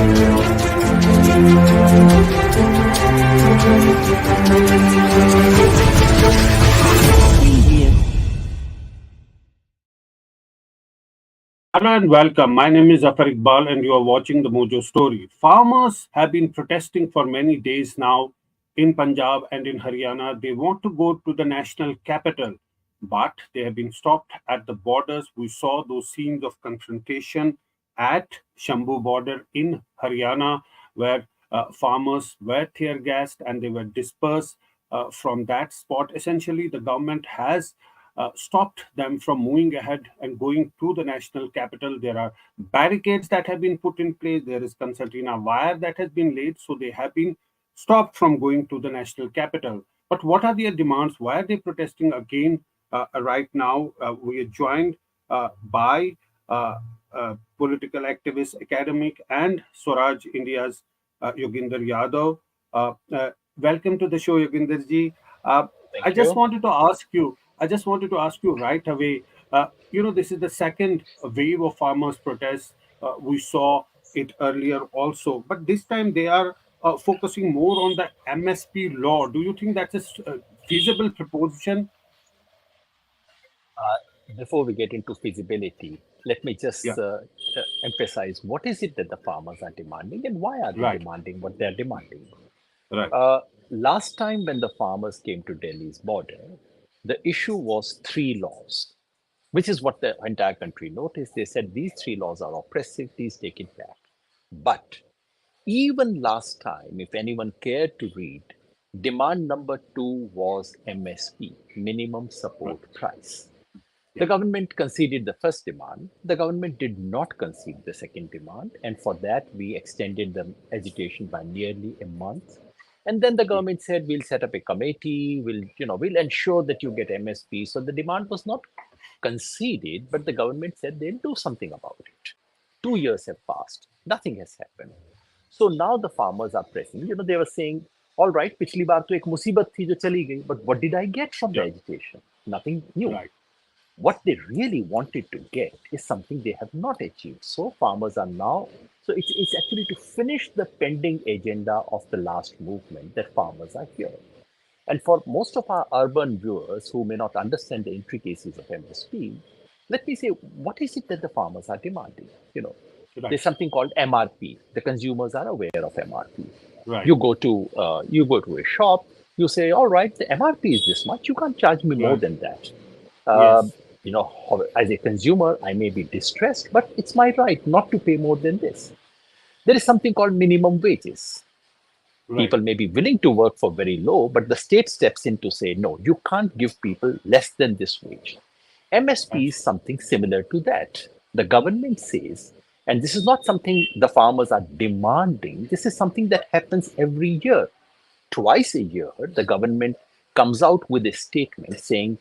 Hello and welcome. My name is Zaffar Iqbal, and you are watching the Mojo Story. Farmers have been protesting for many days now in Punjab and in Haryana. They want to go to the national capital, but they have been stopped at the borders. We saw those scenes of confrontation at Shambhu border in Haryana, where farmers were tear gassed and they were dispersed from that spot. Essentially, the government has stopped them from moving ahead and going to the national capital. There are barricades that have been put in place. There is concertina wire that has been laid. So they have been stopped from going to the national capital. But what are their demands? Why are they protesting again right now? We are joined by political activist, academic, and Swaraj India's Yogendra Yadav. Welcome to the show, Yogendra ji. I Thank just you. wanted to ask you. I just wanted to ask you right away. This is the second wave of farmers' protests. We saw it earlier also, but this time they are focusing more on the MSP law. Do you think that's a feasible proposition? Before we get into feasibility, let me Yeah, just emphasize what is it that the farmers are demanding and why are they right, demanding what they're demanding. right, Uh, Last time when the farmers came to Delhi's border, the issue was three laws, which is what the entire country noticed. They said these three laws are oppressive, please take it back. But even last time, if anyone cared to read, demand number two was MSP, minimum right. support price. The Yeah, government conceded the first demand. The government did not concede the second demand, and for that we extended the agitation by nearly a month. And then the yeah, government said we'll set up a committee, we'll ensure that you get MSP. So the demand was not conceded, but the government said they'll do something about it. 2 years have passed, nothing has happened. So now the farmers are pressing. They were saying, all right, पिछली बार तो एक मुसीबत थी जो चली गई, but what did I get from the yeah, agitation? Nothing new. right, What they really wanted to get is something they have not achieved. So farmers are now, so it's actually to finish the pending agenda of the last movement that farmers are here. And for most of our urban viewers who may not understand the intricacies of MSP, let me say, what is it that the farmers are demanding? right, There's something called MRP. The consumers are aware of MRP. right. You go to a shop, you say, all right, the MRP is this much. You can't charge me more Right. than that. Uh, Yes. as a consumer, I may be distressed, but it's my right not to pay more than this. There is something called minimum wages. Right. People may be willing to work for very low, but the state steps in to say, no, you can't give people less than this wage. MSP is Absolutely. something similar to that. The government says, and this is not something the farmers are demanding, this is something that happens every year. Twice a year, the government comes out with a statement saying,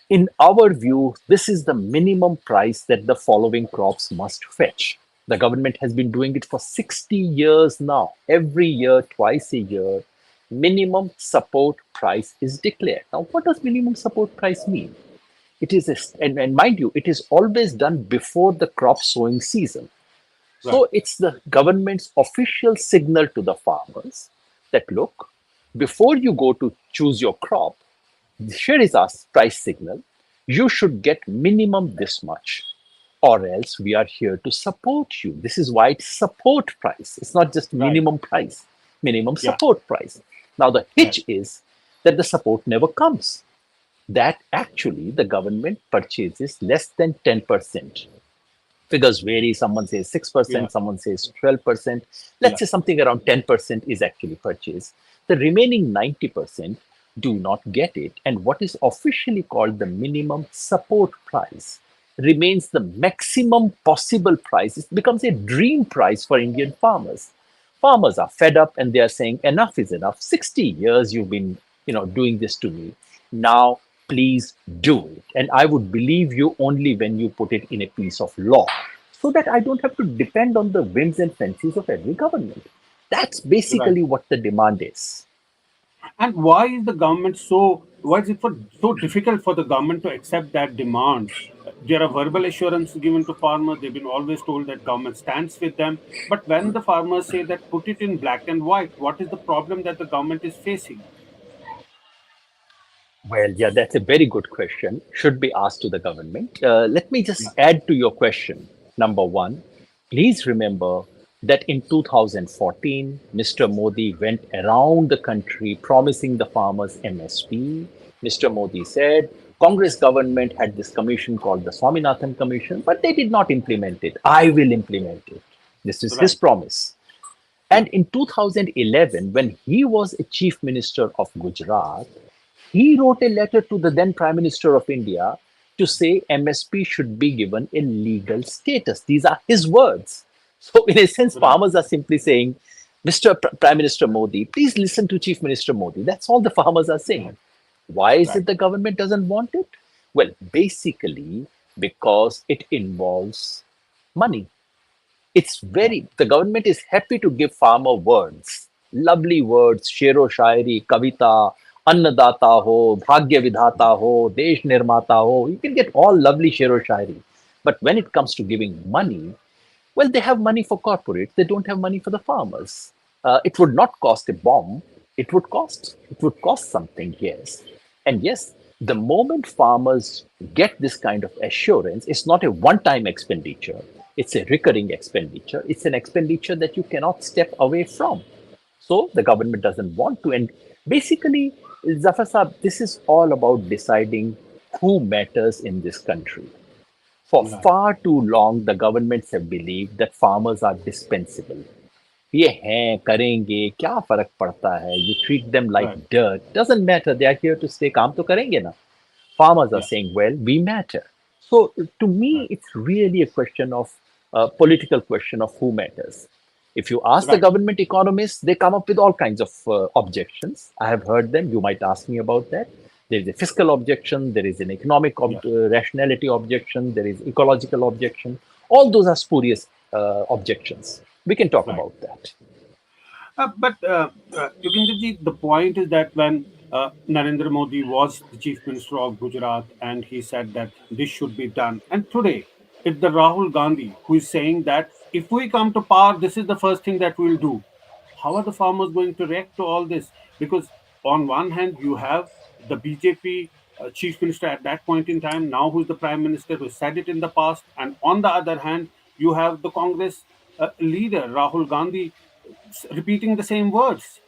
in our view, this is the minimum price that the following crops must fetch. The government has been doing it for 60 years now. Every year, twice a year, minimum support price is declared. Now, what does minimum support price mean? It is, and mind you, it is always done before the crop sowing season. Right. So it's the government's official signal to the farmers that look, before you go to choose your crop, here is our price signal. You should get minimum this much, or else we are here to support you. This is why it's support price. It's not just Right. minimum price, minimum Yeah. support price. Now, the Right. hitch is that the support never comes. That actually the government purchases less than 10%. Figures vary. Someone says Yeah. 6%, someone says 12%. Let's Yeah. say something around 10% is actually purchased. The remaining 90% do not get it. And what is officially called the minimum support price remains the maximum possible price. It becomes a dream price for Indian farmers. Farmers are fed up and they are saying, enough is enough. 60 years you've been doing this to me. Now please do it. And I would believe you only when you put it in a piece of law, so that I don't have to depend on the whims and fancies of every government. That's Right. basically what the demand is. And why is the government so? Why is it so difficult for the government to accept that demand? There are verbal assurances given to farmers. They've been always told that government stands with them. But when the farmers say that put it in black and white, what is the problem that the government is facing? Well, yeah, that's a very good question. Should be asked to the government. Let me Yeah, just add to your question. Number one, please remember that in 2014, Mr. Modi went around the country promising the farmers MSP. Mr. Modi said Congress government had this commission called the Swaminathan Commission, but they did not implement it. I will implement it. This is his right. promise. Yeah, And in 2011, when he was a chief minister of Gujarat, he wrote a letter to the then Prime Minister of India to say MSP should be given a legal status. These are his words. So, in a sense, right, farmers are simply saying, Mr. Prime Minister Modi, please listen to Chief Minister Modi. That's all the farmers are saying. right, Why is it right. the government doesn't want it? Well, basically, because it involves money. It's Yeah, very, the government is happy to give farmer words, lovely words, shero shairi, kavita, annadata ho, bhagya vidhata ho, desh nirmata ho. You can get all lovely shero shairi. But when it comes to giving money, well, they have money for corporates. They don't have money for the farmers. It would not cost a bomb. It would cost something, yes. And yes, the moment farmers get this kind of assurance, it's not a one-time expenditure. It's a recurring expenditure. It's an expenditure that you cannot step away from. So the government doesn't want to. And basically, Zafar Saab, this is all about deciding who matters in this country. For right, far too long, the governments have believed that farmers are dispensable. ये हैं करेंगे क्या फर्क पड़ता है you treat them like right. dirt doesn't matter they are here to stay काम तो करेंगे ना farmers are Yeah, saying well we matter so to me right, it's really a question of political question of who matters if you ask the right. government economists they come up with all kinds of objections I have heard them you might ask me about that there is a fiscal objection there is an economic Yeah, rationality objection there is ecological objection all those are spurious objections we can talk right. about that. But Yogendraji, the point is that when Narendra Modi was the chief minister of Gujarat and he said that this should be done, and today it's the Rahul Gandhi who is saying that if we come to power, this is the first thing that we'll do. How are the farmers going to react to all this? Because on one hand, you have the BJP chief minister at that point in time, now who's the prime minister who said it in the past, and on the other hand, you have the Congress leader Rahul Gandhi repeating the same words.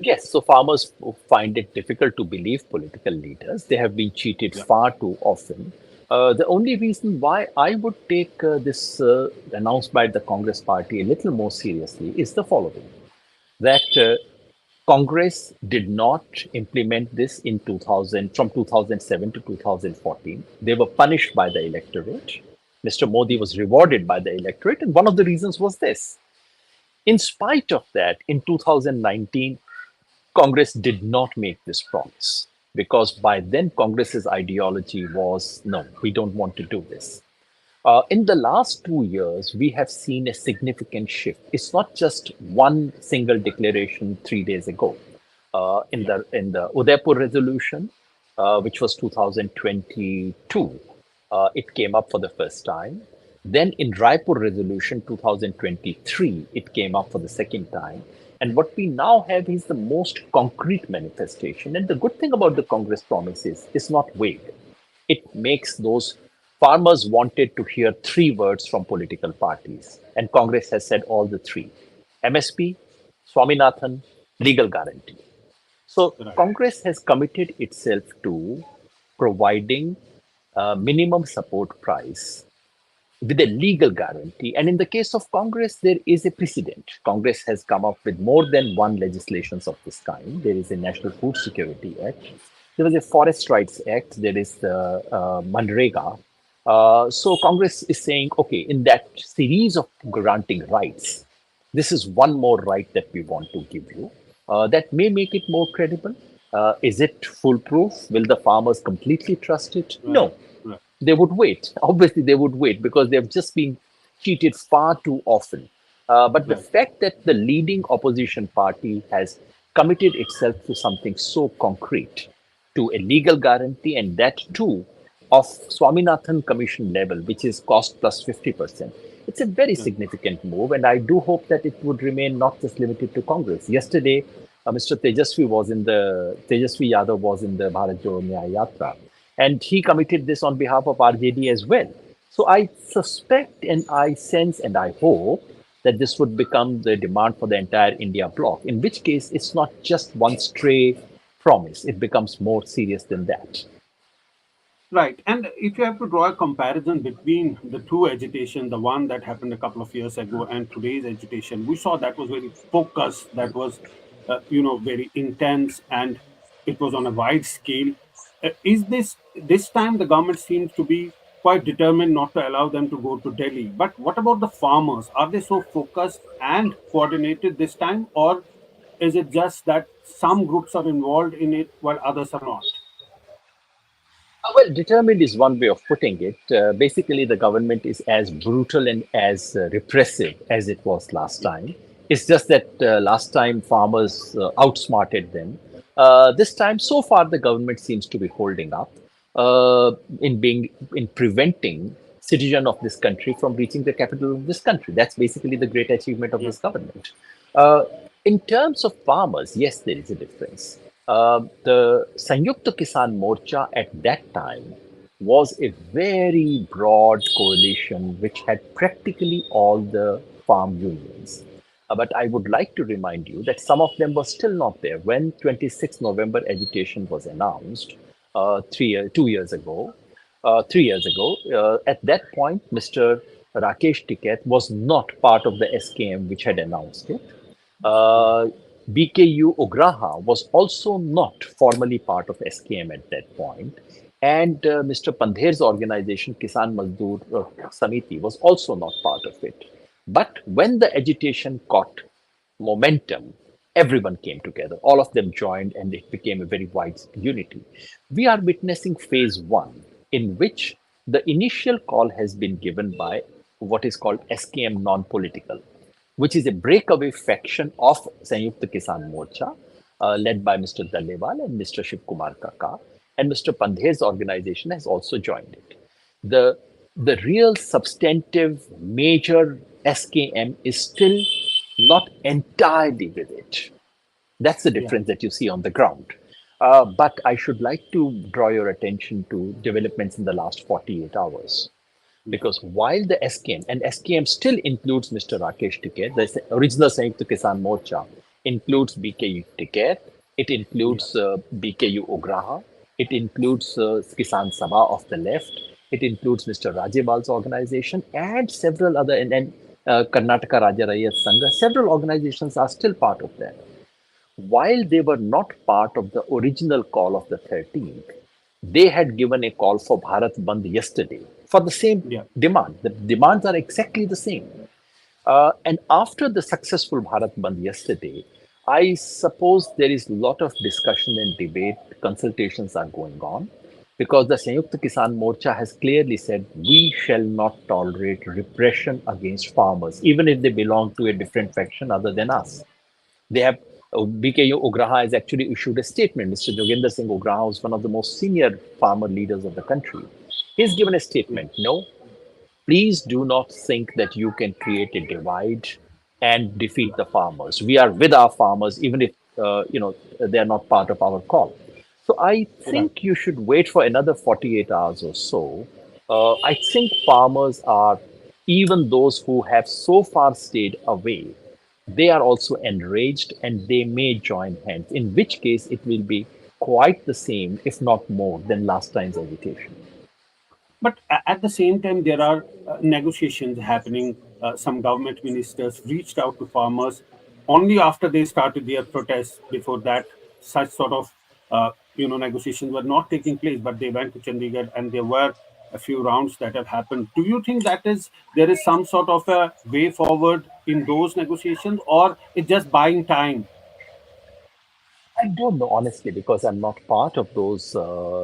Yes, so farmers find it difficult to believe political leaders. They have been cheated Yeah, far too often. The only reason why I would take this announced by the Congress party a little more seriously is the following that Congress did not implement this in 2000, from 2007 to 2014. They were punished by the electorate. Mr. Modi yeah, was rewarded by the electorate, and one of the reasons was this. In spite of that, in 2019, Congress did not make this promise because by then Congress's ideology was no, we don't want to do this. In the last 2 years, we have seen a significant shift. It's not just one single declaration 3 days ago. yeah, In the Udaipur resolution, which was 2022, it came up for the first time. Then in Raipur resolution 2023, it came up for the second time. And what we now have is the most concrete manifestation. And the good thing about the Congress promise is it's not vague. It makes those farmers wanted to hear three words from political parties. And Congress has said all the three MSP, Swaminathan, legal guarantee. So right, Congress has committed itself to providing a minimum support price with a legal guarantee. And in the case of Congress, there is a precedent. Congress has come up with more than one legislations of this kind. There is a National Food Security Act. There was a Forest Rights Act. There is the Manrega. So Congress is saying, okay, in that series of granting rights, this is one more right that we want to give you. That may make it more credible. Is it foolproof? Will the farmers completely trust it? right, No, right, they would wait. Obviously, they would wait because they've just been cheated far too often. But the right, fact that the leading opposition party has committed itself to something so concrete, to a legal guarantee, and that too of Swaminathan Commission level, which is cost plus 50%. It's a very Yeah. significant move, and I do hope that it would remain not just limited to Congress. Yesterday, Mr. Tejasvi Yadav was in the Bharat Jodo Nyaya Yatra, and he committed this on behalf of RJD as well. So I suspect and I sense and I hope that this would become the demand for the entire India bloc, in which case it's not just one stray promise, it becomes more serious than that. Right. And if you have to draw a comparison between the two agitation, the one that happened a couple of years ago and today's agitation, we saw that was very focused, that was, very intense, and it was on a wide scale. Is this time the government seems to be quite determined not to allow them to go to Delhi? But what about the farmers? Are they so focused and coordinated this time, or is it just that some groups are involved in it while others are not? Well, determined is one way of putting it. Basically, the government is as brutal and as repressive as it was last time. It's just that last time farmers outsmarted them. This time, so far, the government seems to be holding up in preventing citizen of this country from reaching the capital of this country. That's basically the great achievement of Yeah. this government. Uh, in terms of farmers, yes, there is a difference. The Sanyukta Kisan Morcha at that time was a very broad coalition which had practically all the farm unions. But I would like to remind you that some of them were still not there when 26th November agitation was announced 2 years ago. 3 years ago, at that point, Mr. Rakesh Tiket was not part of the SKM which had announced it. Uh, BKU Ograha was also not formally part of SKM at that point. And Mr. Pandher's organization, Kisan Mazdoor Samiti, was also not part of it. But when the agitation caught momentum, everyone came together. All of them joined, and it became a very wide unity. We are witnessing phase one, in which the initial call has been given by what is called SKM non political, which is a breakaway faction of Sanyukta Kisan Morcha, led by Mr. Dalewal and Mr. Shiv Kumar Kaka, and Mr. Pandher's organization has also joined it. The, the real substantive major SKM is still not entirely with it. That's the Yeah. difference that you see on the ground. But I should like to draw your attention to developments in the last 48 hours. Yeah. Because while the SKM, and SKM still includes Mr. Rakesh Tiket, the original Sanyukta Kisan Morcha includes BKU Tiket, it Yeah. includes BKU Ograha, it includes Kisan Sabha of the left, it includes Mr. Rajebal's organization, and several other, and Karnataka Raja Rayat Sangha, several organizations are still part of that. While they were not part of the original call of the 13th, they had given a call for Bharat Bandh yesterday for the same Yeah. demand. The demands are exactly the same. And after the successful Bharat Bandh yesterday, I suppose there is a lot of discussion and debate, consultations are going on, because the Sanyukta Kisan Morcha has clearly said we shall not tolerate repression against farmers, even if they belong to a different faction other than us. They have BKU Ograha has actually issued a statement. Mr. Yogendra Singh Ograha was one of the most senior farmer leaders of the country. He's given a Yeah. statement. No, please do not think that you can create a divide and defeat the farmers. We are with our farmers, even if they are not part of our call. So I Right. think you should wait for another 48 hours or so. I think farmers are, even those who have so far stayed away, they are also enraged and they may join hands, in which case it will be quite the same, if not more, than last time's agitation. But at the same time, there are negotiations happening. Some government ministers reached out to farmers only after they started their protests. Before that, such sort of negotiations were not taking place. But they went to Chandigarh, and there were a few rounds that have happened. Do you think that is there is some sort of a way forward in those negotiations, or it's just buying time? I don't know, honestly, because I'm not part of those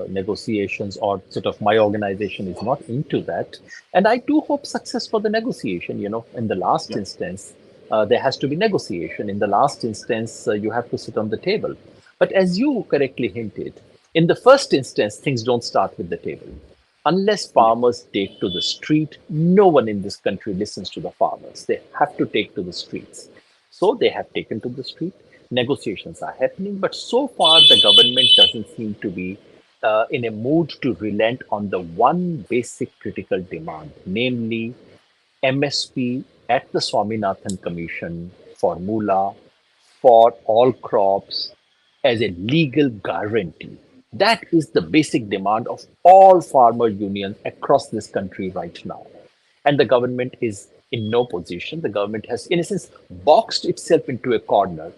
negotiations, or sort of my organization is not into that. And I do hope success for the negotiation. In the last Yeah. instance, There has to be negotiation. In the last instance, you have to sit on the table. But as you correctly hinted, in the first instance, things don't start with the table. Unless Yeah. farmers take to the street, no one in this country listens to the farmers. They have to take to the streets. So they have taken to the street. Negotiations are happening, but so far the government doesn't seem to be in a mood to relent on the one basic critical demand, namely MSP at the Swaminathan Commission formula for all crops as a legal guarantee. That is the basic demand of all farmer unions across this country right now. And the government is in no position. The government has, in a sense, boxed itself into a corner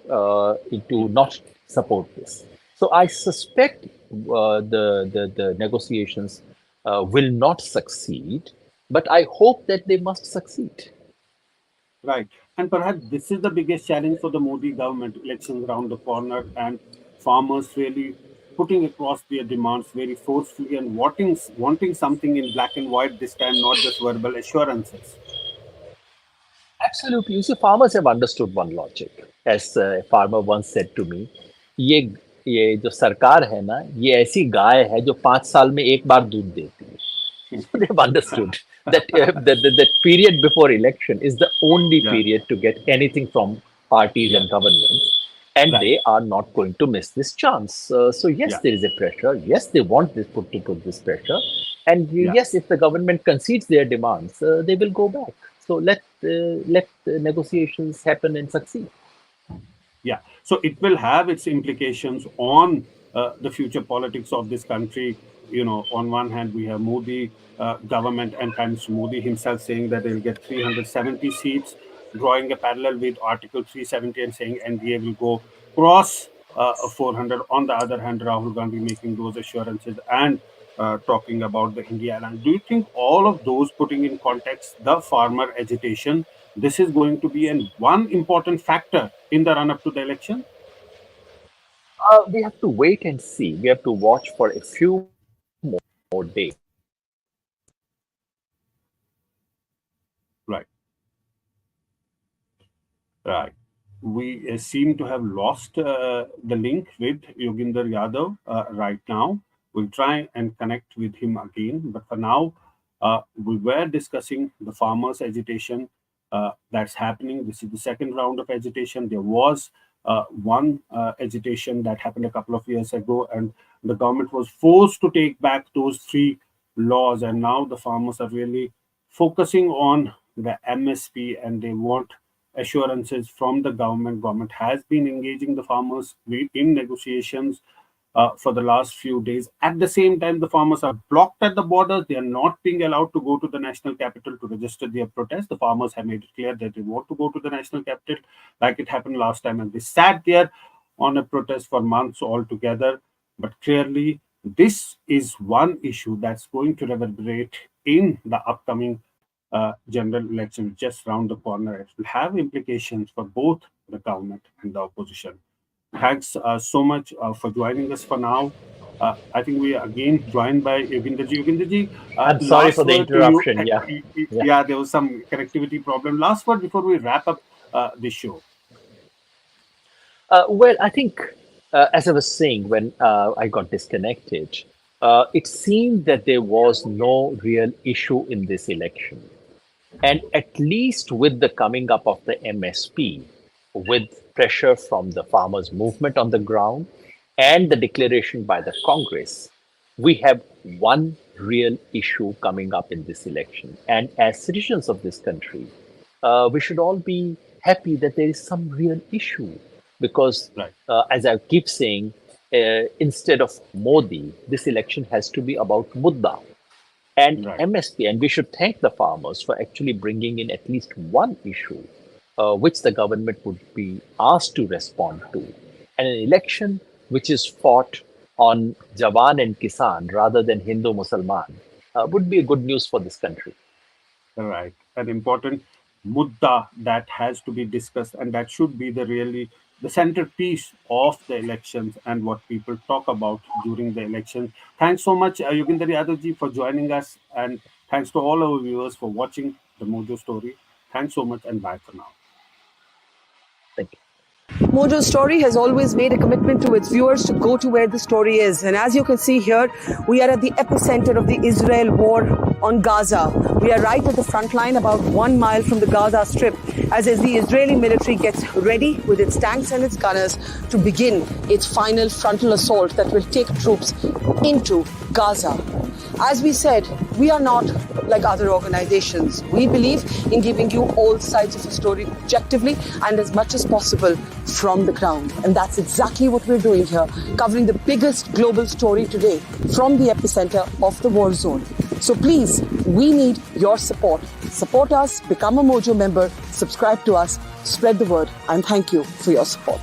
into not support this. So I suspect the negotiations will not succeed, but I hope that they must succeed. Right. And perhaps this is the biggest challenge for the Modi government, elections around the corner, and farmers really putting across their demands very forcefully and wanting something in black and white this time, not just verbal assurances. Absolutely. You see, farmers have understood one logic. As a farmer once said to me, ये ये जो सरकार है ना, ये ऐसी गाय है जो 5 साल में एक बार दूध देती है. So they've understood that that period before election is the only Yeah. period to get anything from parties Yeah. and governments, and Right. they are not going to miss this chance. So yes, Yeah. there is a pressure. Yes, they want this put this pressure, and Yeah. yes, if the government concedes their demands, they will go back. So let the negotiations happen and succeed. Yeah. So it will have its implications on the future politics of this country. On one hand, we have Modi government and Prime Minister Modi himself saying that they'll get 370 seats, drawing a parallel with Article 370 and saying NDA will go cross 400. On the other hand, Rahul Gandhi making those assurances and talking about the India alliance. Do you think all of those, putting in context the farmer agitation, this is going to be one important factor in the run up to the election? We have to wait and see. We have to watch for a few more days to see how the negotiations unfold. Right, right. We seem to have lost the link with Yogendra Yadav right now. We'll try and connect with him again. But for now, we were discussing the farmers' agitation that's happening. This is the second round of agitation. There was one agitation that happened a couple of years ago, and the government was forced to take back those three laws. And now the farmers are really focusing on the MSP, and they want assurances from the government. Government has been engaging the farmers in negotiations for the last few days. At the same time, the farmers are blocked at the borders. They are not being allowed to go to the national capital to register their protest. The farmers have made it clear that they want to go to the national capital, like it happened last time, and they sat there on a protest for months altogether. But clearly, this is one issue that's going to reverberate in the upcoming general election just round the corner. It will have implications for both the government and the opposition. Thanks so much for joining us for now. I think we are again joined by Yogendraji. Yogendraji, I'm sorry last for the word to you. interruption. Yeah, yeah. Yeah, there was some connectivity problem. Last word before we wrap up this show. Well, I think, as I was saying when I got disconnected, it seemed that there was no real issue in this election. And at least with the coming up of the MSP, with pressure from the farmers' movement on the ground and the declaration by the Congress, we have one real issue coming up in this election. And as citizens of this country, we should all be happy that there is some real issue. Because, Right, as I keep saying, instead of Modi, this election has to be about Mudda and right. MSP. And we should thank the farmers for actually bringing in at least one issue which the government would be asked to respond to. And an election which is fought on Jawan and Kisan rather than Hindu Musalman would be a good news for this country. Right. An important mudda that has to be discussed, and that should be the centerpiece of the elections and what people talk about during the elections. Thanks so much, Yogendra Yadav ji, for joining us, and thanks to all our viewers for watching the Mojo Story. Thanks so much, and bye for now. Thank you. Mojo Story has always made a commitment to its viewers to go to where the story is. And as you can see here, we are at the epicenter of the Israel war on Gaza. We are right at the front line, about 1 mile from the Gaza Strip, as the Israeli military gets ready with its tanks and its gunners to begin its final frontal assault that will take troops into Gaza. As we said, we are not like other organizations. We believe in giving you all sides of the story objectively and as much as possible from the ground. And that's exactly what we're doing here, covering the biggest global story today from the epicenter of the war zone. So please, we need your support. Support us, become a Mojo member, subscribe to us, spread the word, and thank you for your support.